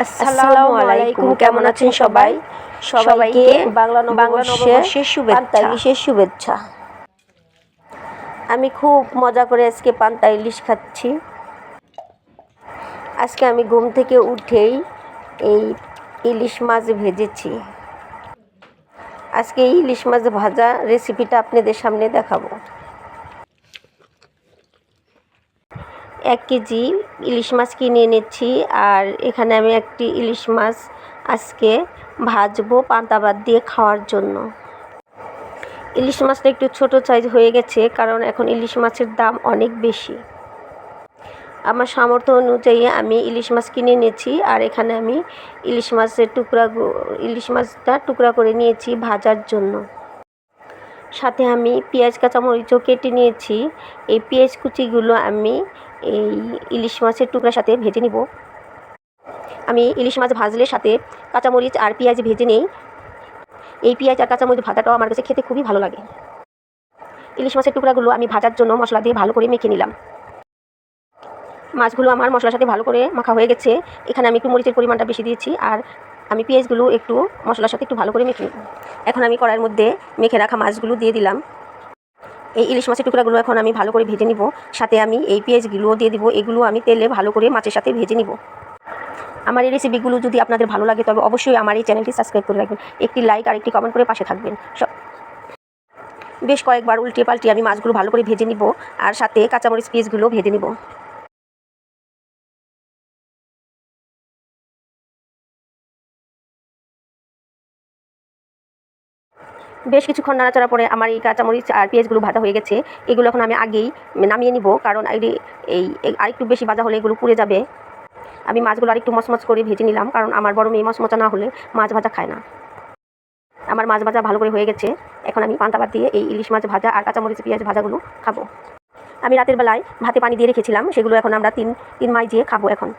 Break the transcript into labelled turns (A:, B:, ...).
A: আসসালামু আলাইকুম। কেমন আছেন সবাই? সবাইকে বাংলা নববর্ষের শুভেচ্ছা। আমি খুব মজা করে আজকে পান্তা ইলিশ খাচ্ছি। আজকে আমি ঘুম থেকে উঠেই এই ইলিশ মাছ ভেজেছি। আজকে এই ইলিশ মাছ ভাজা রেসিপিটা আপনাদের সামনে দেখাবো। 1 কেজি ইলিশ মাছ কিনে এনেছি, আর এখানে আমি একটি ইলিশ মাছ আজকে ভাজবো পান্তা ভাত দিয়ে খাওয়ার জন্য। ইলিশ মাছটা একটু ছোট সাইজ হয়ে গেছে, কারণ এখন ইলিশ মাছের দাম অনেক বেশি। আমার সামর্থ্য অনুযায়ী আমি ইলিশ মাছ কিনে এনেছি, আর এখানে আমি ইলিশ মাছটা টুকরা করে নিয়েছি ভাজার জন্য। সাথে আমি পেঁয়াজ কাঁচামরিচও কেটে নিয়েছি। এই পেঁয়াজ কুচিগুলো আমি এই ইলিশ মাছের টুকরার সাথে ভেজে নিব। আমি ইলিশ মাছ ভাজলে সাথে কাঁচামরিচ আর পেঁয়াজ ভেজে নিই। এই পেঁয়াজ আর কাঁচামরিচ ভাজাটাও আমার কাছে খেতে খুবই ভালো লাগে। ইলিশ মাছের টুকরাগুলো আমি ভাজার জন্য মশলা দিয়ে ভালো করে মেখে নিলাম। মাছগুলো আমার মশলার সাথে ভালো করে মাখা হয়ে গেছে। এখানে আমি একটু মরিচের পরিমাণটা বেশি দিয়েছি, আর আমি পেঁয়াজগুলো একটু মশলার সাথে একটু ভালো করে মেখে নিব। এখন আমি কড়াইয়ের মধ্যে মেখে রাখা মাছগুলো দিয়ে দিলাম। এই ইলিশ মাছের টুকরাগুলো এখন আমি ভালো করে ভেজে নিব। সাথে আমি এই পেঁয়াজগুলোও দিয়ে দিব। এগুলো আমি তেলে ভালো করে মাছের সাথে ভেজে নিব। আমার এই রেসিপিগুলো যদি আপনাদের ভালো লাগে তবে অবশ্যই আমার এই চ্যানেলটি সাবস্ক্রাইব করে রাখবেন। একটি লাইক আর একটি কমেন্ট করে পাশে থাকবেন। বেশ কয়েকবার উল্টে পাল্টে আমি মাছগুলো ভালো করে ভেজে নিব, আর সাথে কাঁচামরিচ পেঁয়াজগুলো ভেজে নিব। বেশ কিছুক্ষণ নাড়াচাড়া পরে আমার এই কাঁচামরিচ আর পেঁয়াজগুলো ভাজা হয়ে গেছে। এগুলো এখন আমি আগেই নামিয়ে নিব, কারণ এই আরেকটু বেশি ভাজা হলে এগুলো পুড়ে যাবে। আমি মাছগুলো আরেকটু মচমচ করে ভেজে নিলাম, কারণ আমার বড় মেয়ে মচমচা না হলে মাছ ভাজা খায় না। আমার মাছ ভাজা ভালো করে হয়ে গেছে। এখন আমি পান্তা ভাত দিয়ে এই ইলিশ মাছ ভাজা আর কাঁচামরিচ পেঁয়াজ ভাজাগুলো খাবো। আমি রাতের বেলায় ভাতে পানি দিয়ে রেখেছিলাম, সেগুলো এখন আমরা তিন মাই দিয়ে খাবো এখন।